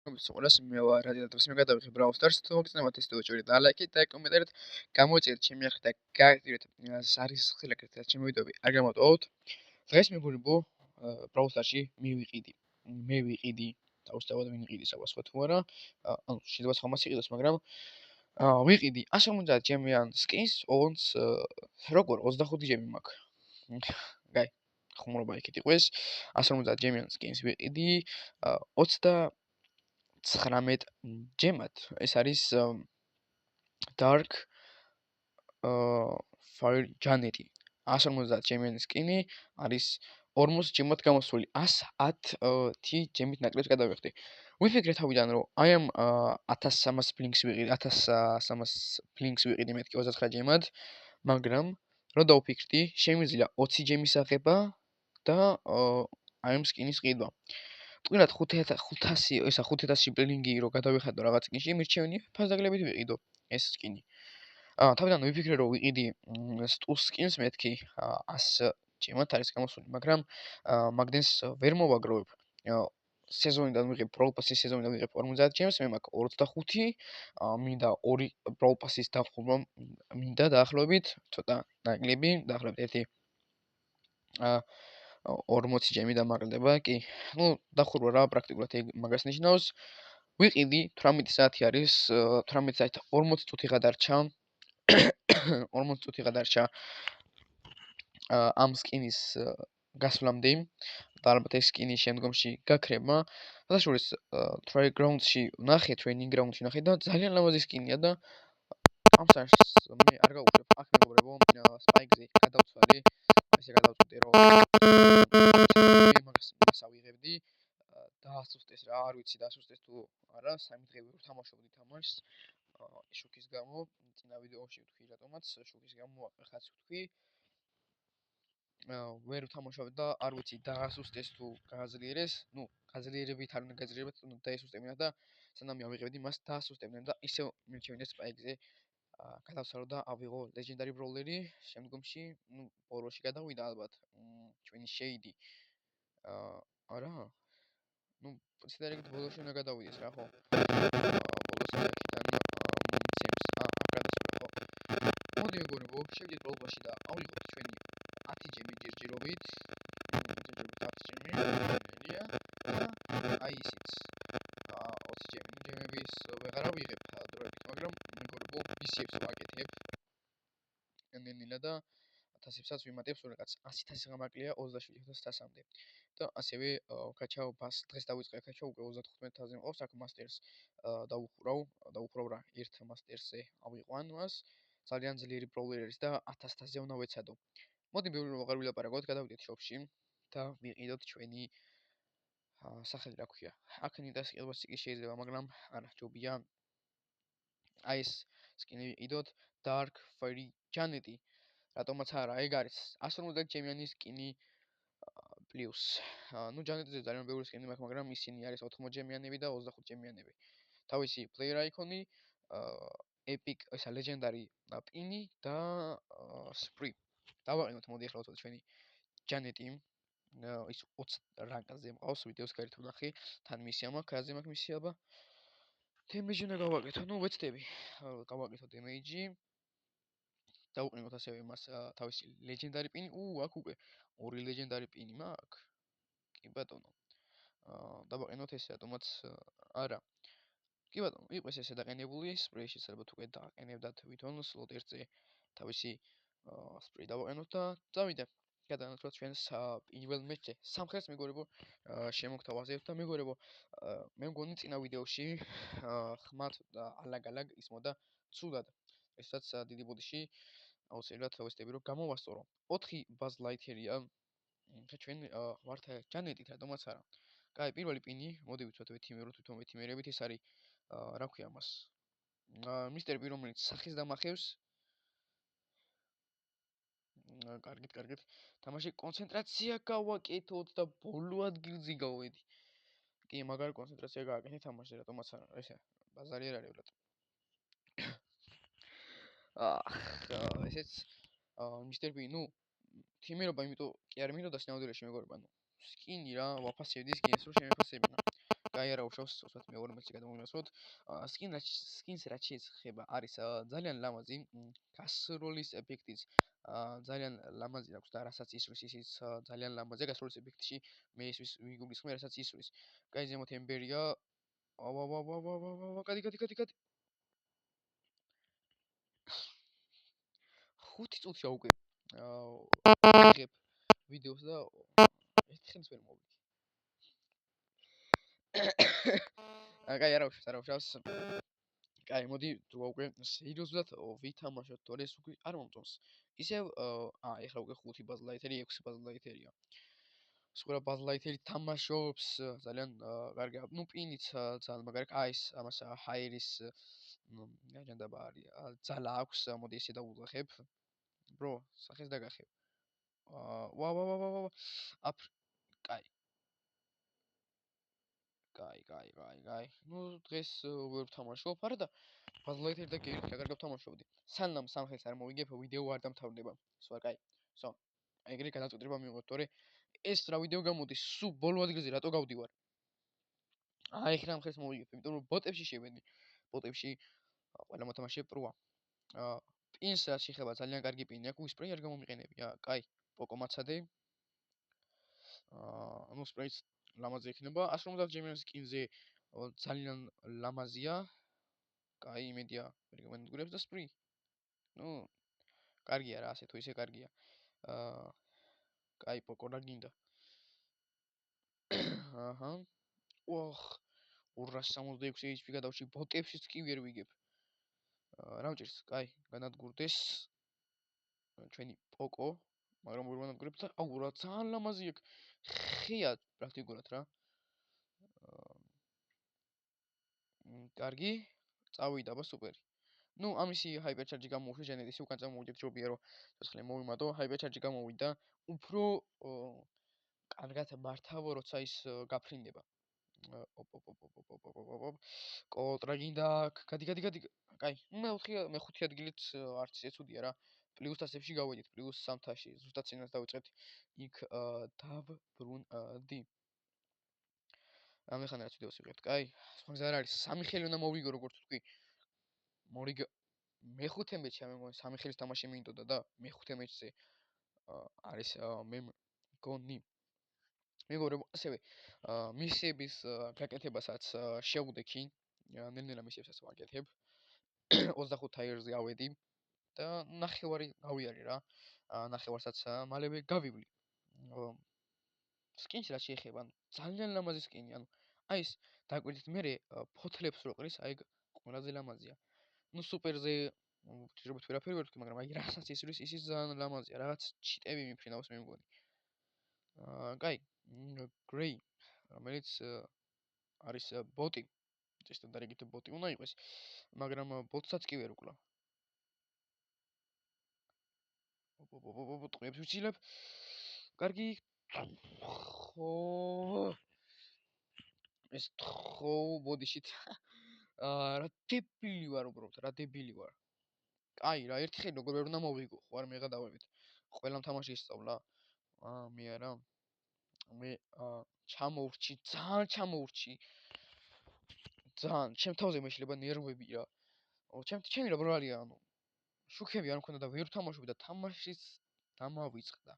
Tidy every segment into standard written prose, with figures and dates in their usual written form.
Ყველას მე ვარ რადიატორის მე გადავიხე Brawl Stars თუ მოგწონებათ ეს ვიდეო ჭირეთ ლაიქით და კომენტარით გამოიწერეთ ჩემი ახლი და გააქტიურეთ არის ხილაკეთ და ჩემი ვიდეოები არ გამოტოვოთ დღეს მეგობრებო Brawl Stars-ში მე ვიყიდი თავისთავად ვინ იყიდის აბა სხვა თუ არა ანუ შეიძლება ხომას იყიდოს მაგრამ ვიყიდი 150 ჯემიან skins ონს როგორ 25 ჯემი მაქვს გაი ხუმრობა იქით იყოს 150 ჯემიან skins ვიყიდი 19 ჯემად ეს არის Dark Fire Janet 150 ჯემიანი სკინი არის 40 ჯემად გამოსული 110 ჯემით ნაკლებს გადავიხდი ვიფიქრე თავიდან რომ აი ამ 1300 ბლინკს ვიყიდი 1300 ბლინკს ვიყიდი მეთქი 29 ჯემად მაგრამ რო დავფიქრდი შემიძლია 20 ჯემის აღება და აი ამ სკინის ყიდვა ტყილად 500 ესა 5000 ბლინგი რო გადავიხადო რაღაც სკინში მირჩევნია ფასდაგლებით ვიყიდო ეს სკინი თავიდან ვიფიქრე რომ ვიყიდი სტუს სკინს მეთქი 100 ჯემად არის გამოსული მაგრამ მაგდენს ვერ მოვაგროვებ სეზონიდან ვიღებ Brawl Pass-ის სეზონიდან ვიღებ 50 ჯემს მე მაქვს 25 მინდა 2 Brawl Pass-ის დახურვა მინდა დაახლოებით ცოტა ნაკლები დაახლოებით 40 ჯემი დამაყრდება კი ну დახურვა რა პრაქტიკულად მაგას ნიშნავს ვიყიდი 18 საათი არის 18 საათი 40 წუთი გადარჩა 40 წუთი გადარჩა ამ სკინის გასვლამდე და ალბათ ეს სკინი შემდგომში გაქრება შესაძლოა try ground-ში ნახე training ground-ში ნახე და ძალიან ლამაზი სკინია და ამ სარს მე არ გავუყურებ აქ მეგობრებო Spike-ზე გადავცვალე ესე გადავწყვიტე რომ მაგას ავიღებდი დაასუსტეს რა არ ვიცი დაასუსტეს თუ არა სამი დღე ვერ თამაშობდი თამაშს შუქის გამო წინა ვიდეოში ვთქვი რატომაც შუქის გამო ახაც ვთქვი ვერ ვთამაშობ და არ ვიცი დაასუსტეს თუ გააძლიერეს ну გაძლიერებით არ უნდა გაძლიერებათ დაესუსტებინა და სანამ ავიღებდი მას დაასუსტებდნენ და ისევ მირჩევნია Spike-ზე გადავცვალო და ავიღო ლეგენდარი ბროულერი შემდგომში ну ბოლოში გადავიდა ალბათ ჩვენი შეიდი არა ну პროცედურით ბოლოში უნდა გადავიდეს რა ხო ბოლოს აქედან მიცემს აქ გადასვლა ხო მოდი მეგობრებო შევიდეთ Brawl Pass-ში და ავიღოთ ჩვენი 10 ჯემი ჯერჯერობით 10 ჯემი ნელია და აი ისიც 20 ჯემი ჯემების ვეღარ ავიღებ დროებით მაგრამ მეგობრებო ისებს ვაკეთებ ნელა და 1000-საც ვიმატებ სულ რაღაც 100000 გამაკლია 27000-მდე და ასევე კაჩაო ბას დღეს დავიწყე კაჩაო უკვე 35000 მყავს აქ მასტერს დაუხურავ რა ერთ მასტერზე ავიყვან მას ძალიან ძლიერი ბროულერი არის და 1000-ზე უნდა ვეცადო მოდი ბევრი რომ აღარ ვილაპარაკოთ გადავიდეთ შოპში და ვიყიდოთ ჩვენი სახელი რა ქვია აქ ნიტას ყიდვას კი შეიძლება მაგრამ არა ჯობია აი ეს სკინი ვიყიდოთ Dark Fairy Janet რატომაც არა ეგ არის 150 ჯემიანი სკინი პლუს ну Janet-ზე ძალიან ბევრი სკინი მაქვს მაგრამ ისინი არის 80 ჯემიანები და 25 ჯემიანები თავისი player icon-ი epic ესა legendary pin-ი და spree დავაყენოთ მოდი ახლა ვთქვათ ჩვენი Janet-ი ის 20 რანკაზე მყავს ვიდეოს გარეთ ვნახე თან მისია მაქვს აზე მაქვს მისია აბა damage უნდა გავაკეთო ну ვეცდები გავაკეთო damage დავუყენოთ ასევე მას თავისი legendary pin აქ უკვე ორი legendary pin მაქვს კი ბატონო დავაყენოთ ეს რატომაც არა კი ბატონო იყოს ესე დაყენებული სპრეიში ალბათ უკვე დაყენებდათ ვითონ slot 1-ზე თავისი სპრეი დავაყენოთ და წავიდეთ გადავანაცვლოთ ჩვენს პირველ მეჩზე სამხრეთს მეგობრებო შემოგთავაზებთ და მეგობრებო მე მგონი წინა ვიდეოში ხმათ და ალაგ-ალაგ ისმოდა ცუდად ესაც დიდი ბოდიში აუცილებლად ვესტები რომ გამოვასწორო 4 ბაზ ლაითერია ხა ჩვენ ვართ ჯანეტით რატომაც არა კაი პირველი პინი მოდი ვიცოთ თვითონ ვეთიმერებით ეს არის რა ქვია მას მისტერი რომელიც სახის დამახევს კარგით თამაში კონცენტრაცია გავაკეთოთ და ბოლო ადგილზე გავედი კი მაგარი კონცენტრაცია გააკეთე თამაში რატომაც არა ესე ბაზარი არ არის ბრატ ესეც მისტერ ბი ნუ თიმერობა იმიტომ კი არ მინდოდა სნაუდერში მეგობრებო სკინი რა ვაფასებდი სკინს რომ შემეფასებინა კაი არა უშავს უცბად მეორე მატჩი გადმოვინახოთ. სკინს რაც შეეხება არის ძალიან ლამაზი, გასროლის ეფექტიც ძალიან ლამაზი აქვს და რასაც ისვრის ისიც ძალიან ლამაზია გასროლის ეფექტში მე ისვის ვიგულისხმე რასაც ისვრის. კაი ზემოთ ემბერია გადი 5 წუთია უკვე ვიღებ ვიდეოს და ერთხელს ვერ მოვიდი. კაი არა უშავს. კაი მოდი თუ უკვე სერიოზულად ვითამაშოთ თორე ეს უკვე არ მომწონს. ისევ ეხლა უკვე 5 ბაზლაითერი 6 ბაზლაითერია. სხვა ბაზლაითერი თამაშობს ძალიან კარგია. ნუ პინიც ძალიან მაგარი. აი ეს ამას ჰაერის გაჯანდაბა არის. ძალა აქვს, მოდი ესე დავუძახებ. ბრო, სახეს დაგახევ. ვა. კაი. ნუ დღეს ვერ ვთამაშობ, არა და ბაზლაითერი და გერი რა კარგად ვთამაშობდი. სანამ სამხელს არ მოვიგებ, ვიდეო არ დამთავრდება. სხვა კაი. სო. ეგრე გადაწყვეტილება მივიღოთ, თორე ეს რა ვიდეო გამოდის, სულ ბოლო ადგილზე რატო გავდივარ? ეხლა ამ ხელს მოვიგებ, იმიტომ რომ ბოტებში შევედი. ბოტებში ყველა მოთამაშე პროა. პინს რაც შეხება ძალიან კარგი პინი აქვს, სპრეი არ გამომიყენები. კაი, პოკო მაცადე. ნუ სპრეიც ლამაზი იქნება. 150 ჯემის სკინზე ძალიან ლამაზია. კაი, იმედია ვერ გამენადგურებს და სპრი. ნუ კარგია რა, ასე თუ ისე კარგია. კაი, პოკო რა გინდა. აჰა. 266 HP გადავში ბოტებშიც კი ვერ ვიგებ. რა მჭირს? კაი, განადგურდეს ჩვენი პოკო, მაგრამ ვერ განადგურებს და რა ძალიან ლამაზი აქვს. ხეა პრაქტიკულად რა. კარგი, წავიდა ბა სუპერი. ნუ ამისი ჰაიპერჩარჯი გამოვიდა ჟენეტისი უკან წამოვიდეთ ჯობია რომ ცოცხლე მოვიმატო, ჰაიპერჩარჯი გამოვიდა, უფრო კარგად მართავო როცა ის გაფრინდება. კოტრა გინდა, გადი. კაი, მე-5 ადგილით არც ეცუდია რა. პლუს თასებში გავედით, პლუს 3 თასში. ზუსტად წინას დავიწყეთ. იქ დავბრუნდი. ამეხანა რაც ვიდეოს ვიღებთ, კაი. სხვა არ არის. 3 ხელი უნდა მოვიგო როგორც თქვი. მორიგ მე-5 მეჩი ამ მეგონი 3 ხელის თამაში მინდოდა და მე-5 მეჩზე არის მე მგონი. მეგობრებო, ასევე მისების გაკეთებასაც შევუდექი. ნელ-ნელა მისებსაც ვაკეთებ. 25 ტაიერზე ავედი და ნახევარი გავიარე რა. ნახევარსაც მალევე გავივლი. სკინს რა შეეხება, ძალიან ლამაზი სკინი, აი ეს დაკვირდით მე ფოთლებს რო ყრის, აი ყველაზე ლამაზია. ნუ სუპერზე ჯერობით ვერაფერი ვერ ვთქვი, მაგრამ აი რასაც ისრის, ისიც ძალიან ლამაზია, რაღაც ჩიტები მიფრინავს მე მგონი. კაი, გრეი, რომელიც არის ბოტი. სტანდარტით ბოტი უნდა იყოს, მაგრამ ბოტსაც კი ვერ უკლა. ტყუებს ვიჩილებ. კარგი. ხო. ეს თხო ბოდიშით. რა დებილი ვარ უბრალოდ, რა დებილი ვარ. კაი, რა ერთი ხელი როგორ ვერ უნდა მოვიგო, ხო არ მეღადავებით. ყველამ თამაში ისწავლა. მე არა. მე ჩამოვრჩი, ძალიან ჩამოვრჩი. ძალიან, ჩემ თავზე მეშლება ნერვები რა. ჩემი რა ბრალია, შუქები არ მქონდა და ვერ ვთამაშობდი და თამაშიც დამავიწყდა.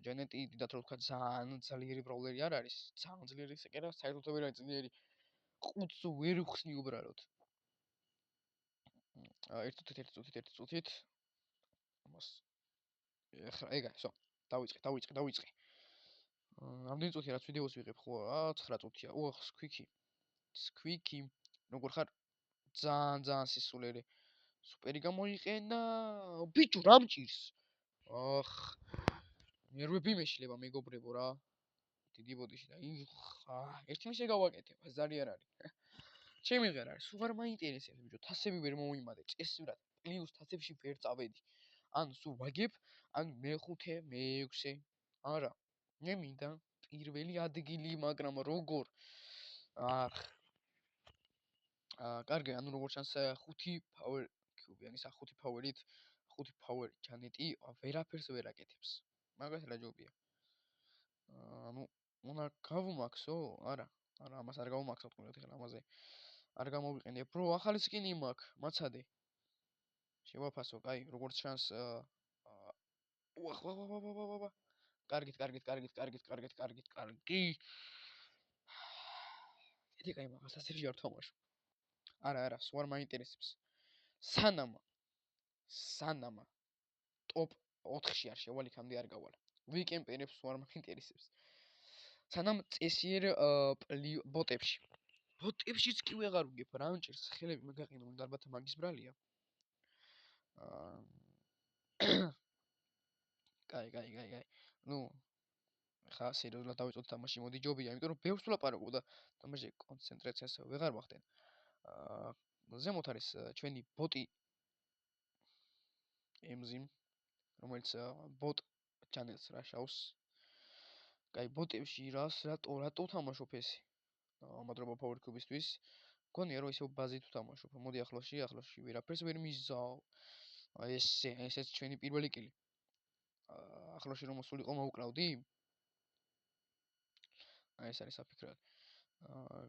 ჟენეტი დიდათ რო ვთქვა ძალიან ძლიერი ბრაულერი არ არის. ძალიან ძლიერი ისე კი არა, საერთოდ ვერ არის ძლიერი. ყუთს ვერ ვხსნი უბრალოდ. ერთი წუთით. ამას ეხლა ეგაა, სო. დავიწყე. ამდენი წუთი რაც ვიდეოს ვიღებ, ხო? 9 წუთია. სკვიკი. როგორ ხარ? ძალიან სისულელე. სუპერი გამოიყენა. ბიჭო, რა მჭირს? ნერვები მეშლება მეგობრებო რა. დიდი ბოდიში და ერთი მისე გავაკეთებ, ზარი არ არის. ჩემი ღერ არის, სულ არ მაინტერესებს ბიჭო, თასები ვერ მოვიმატე, წესივრად, პლუს თასებში ვერ წავედი. ან სულ ვაგებ, ან მე-5, მე-6. არა, მე მინდა პირველი ადგილი, მაგრამ როგორ? კარგი, როგორც ჩანს 5 power cube-იანი, 5 power-ით, 5 power ჟანეტი ვერაფერს ვერ აკეთებს. მაგას რა ჯობია. უნდა გავუმაქსო? არა. არა, ამას არ გავუმახსოვთ კონკრეტულად ეხლა ამაზე. არ გამოვიყენე. ბრო, ახალი სკინი მაქვს, მაცადე. შევაფასო, კაი, როგორც ჩანს უახ, ვა. კარგით. დიდი კაი, მაგას ასე ვიარ თამაშო. არა, სულ არ მაინტერესებს. სანამ ტოპ 4-ში არ შევალ, იქამდე არ გავალ. ვიკემპერებს სულ არ მაინტერესებს. სანამ წესიერ ბოტებში. ბოტებშიც კი ვეღარ ვგებ, რა მჭირს, ხელები მეგაყინო, ალბათ მაგის ბრალია. კაი. ნუ ხა სერიოზულად დავიწყოთ თამაში, მოდი ჯობია, იმიტომ რომ ბევრს ვლაპარაკობ და თამაში კონცენტრაციას ვეღარ ვახდენ. ზემოთ არის ჩვენი ბოტი ემზიმ, რომელიც ბოტ ჩანელს რაშავს. კაი, ბოტებში რატო თამაშობ ესე? მადლობა Power Cube-ისთვის. გონია რომ ისევ ბაზით ვთამაშობ. მოდი ახლოში ვერაფერს ვერ მიზავ. ესეც ჩვენი პირველი კილი. ახლოში რომ მოსულიყო მოუკლავდი? ეს არის საფიქრად.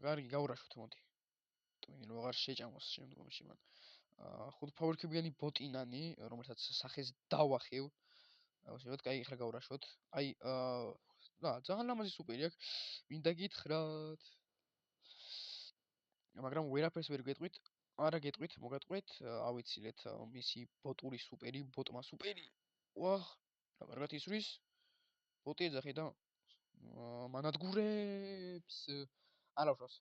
კარგი, გავრაშოთ მოდი. ტვინი რო აღარ შეჭამოს შემდგომში მან. 5 Power Cube-იანი ბოტინანი, რომელსაც სახეს დავახევ. შევეთ, კაი, ეხლა გავრაშოთ. აი, ძალიან ლამაზი სუპერი აქვს. მინდა გითხრათ. მაგრამ ვერაფერს ვერ გეტყვით. არა გეტყვით, მოგატყვეთ, ავიცილეთ მისი ბოტური სუპერი, ბოტმა სუპერი. ვახ, რა კარგად ისვრის. ბოტი ეძახი და მანადგურებს. არა უშავს.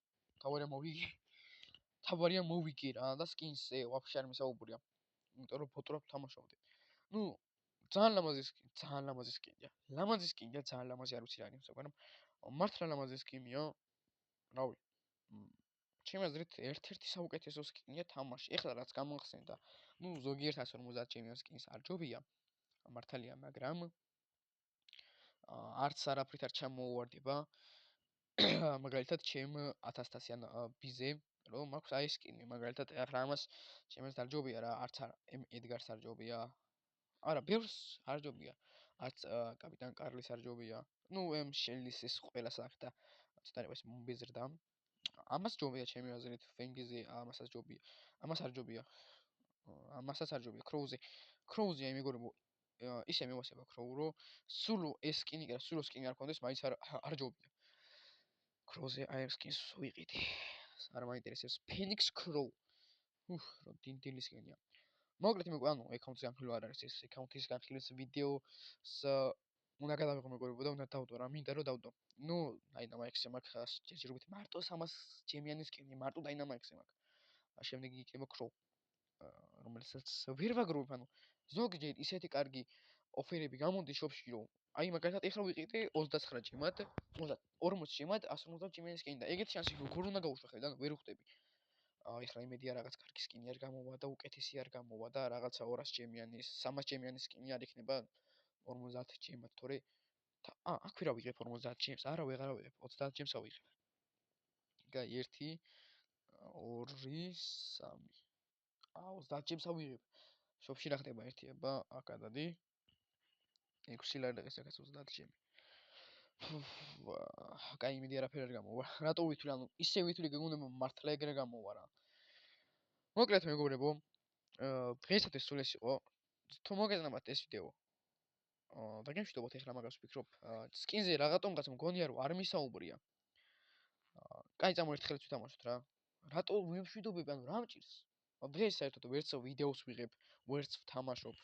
თავარია მოვიგე რა და სკინსზე ვაფშე არ მისაუბრია. იმიტომ რომ ბოტურად ვთამაშობდი. ნუ ძალიან ლამაზი სკინია. ლამაზი სკინია, ძალიან ლამაზი არ ვიცი რა არის, მაგრამ მართლა ლამაზი სკინია. რავი. ჩემი აზრით ერთ-ერთი საუკეთესო სკინია თამაში. ეხლა რაც გამახსენდა, ნუ ზოგიერთ 150 ჩემი სკინს არ ჯობია. მართალია, მაგრამ არც არაფრით არ ჩამოუვარდება. მაგალითად, ჩემ 1000-იან ბიზე, რომ მაქვს აი სკინი, მაგალითად, ახლა ამას ჩემს არ ჯობია რა, არც ედგარს არ ჯობია. არა, ბევრს არ ჯობია. არც კაპიტან კარლის არ ჯობია. ნუ ემ შელის ეს ყველა სახე და ცოტა ეს მომბეზრდა. ამას ჯობია ჩემი აზრით, ფენგიზე ამასაც ჯობია. ამას არ ჯობია. ამასაც არ ჯობია. კროუზი აი მეგობრებო, ისე მევასება კროუ, რომ სულო ეს სკინი და სულო სკინი არ კონდეს, მაინც არ ჯობია. კროუზე აი ამ სკინს ვიყიდი. არ მაინტერესებს ფენიქს კროუ. რომ დინდილი სკინია. მოკლედ მე ანუ აკაუნტის განხილვა არ არის ეს აკაუნტის განხილვის ვიდეოს უნდა გადავიღო მეგობრებო და უნდა დავდო რა მინდა რომ დავდო. ნუ დაინამაიქსზე მაქვს ჯერჯერობით მარტო 300 ჯემიანი სკინი, მარტო დაინამაიქსზე მაქვს. შემდეგი იქნება კროუ, რომელსაც ვერ ვაგროვებ, ანუ ზოგჯერ ისეთი კარგი ოფერები გამოდის შოპში რომ აი მაგალითად ეხლა ვიყიდე 29 ჯემად, 40 ჯემად 150 ჯემიანი სკინი და ეგეთი შანსი როგორ უნდა გავუშვა ხელიდან, ვერ ვხვდები. ეხლა იმედია რაღაც კარგი სკინი არ გამოვა და უკეთესი არ გამოვა და რაღაცა 200 ჯემიანი 300 ჯემიანი სკინი არ იქნება 50 ჯემად, თორე აქ ვირა ვიღებ 50 ჯემს, არა ვეღარ ვიღებ, 30 ჯემს ავიღებ. კაი, 1 2 3 30 ჯემს ავიღებ. შოპში რა ხდება ერთიება, აქ ადადი 6 ლარდაკის აქაც 30 ჯემი. კაი, იმედი არაფერი არ გამოვა. რატო ვითვლი, ანუ ისე ვითვლი გეგონება მართლა ეგრე გამოვა რა. მოკლედ მეგობრებო, დღეისათვის სულ ეს იყო. თუ მოგეწონათ ეს ვიდეო, და გემშვიდობოთ ეხლა მაგას ვფიქრობ. სკინზე რაღაცომღაც მგონია რომ არ მისაუბრია. კაი, წამოერთხელაც ვთამაშოთ რა. რატო ვიმშვიდობები, ანუ რა მჭირს? დღეს საერთოდ ვერც ვიდეოს ვიღებ, ვერც ვთამაშობ.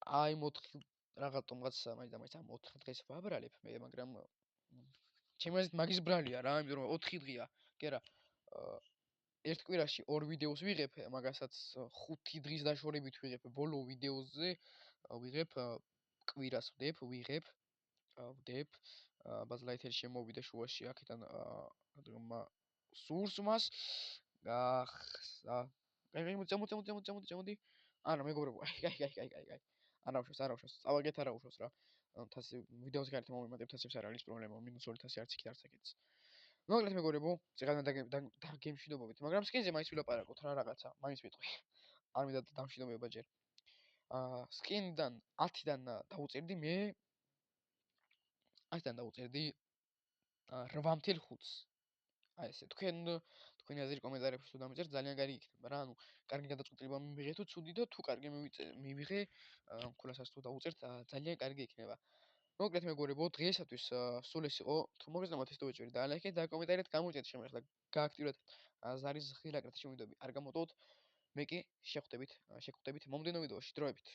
აი მოთხი რაღაცომღაც მაინც ამ 4 დღეს ვაბრალებ მე, მაგრამ ჩემი აზრით მაგის ბრალია რა, იმიტომ რომ 4 დღეა. კი არა, ერთ კვირაში 2 ვიდეოს ვიღებ, მაგასაც 5 დღის დაშორებით ვიღებ ბოლო ვიდეოზე, ვიღებ კვირას ვიღებ ბაზლაითერი შემოვიდა შუაში აქედან სურს მას კაი მოდი არა მეგობრებო კაი არა უშავს წავაგეთ არა უშავს რა თასი ვიდეოს გარეთ მომიმატებ თასებს არ არის პრობლემა -2 არც იქით არც აკეთს მოკლედ მეგობრებო წეგანან დაგემშვიდობებით მაგრამ სკინზე მაინც ვილაპარაკოთ რა რაღაცა მაინც ვიტყვი არ მინდა დამშვიდობება ჯერ სკინიდან 10-დან დაუწერდი მე 10-დან დაუწერდი 8.5-ს. აი ესე თქვენი აზრი კომენტარებში თუ დამიწერთ ძალიან კარგი იქნება რა. ანუ კარგი გადაწყვეტილება მივიღე თუ ცუდი და თუ კარგი მივიღე მქულასაც თუ დაუწერთ ძალიან კარგი იქნება. მოკლედ მეგობრებო, დღეისათვის სულ ეს იყო. თუ მოგესალმათ ეს ვიდეო და ლაიქეთ და კომენტარით გამოიწერთ შემეხლა გააქტიუროთ ზარის ღილაკრეთ შემოვიდები არ გამოტოვოთ. მე კი შეხვდებით მომდენო ვიდეოში დროებით.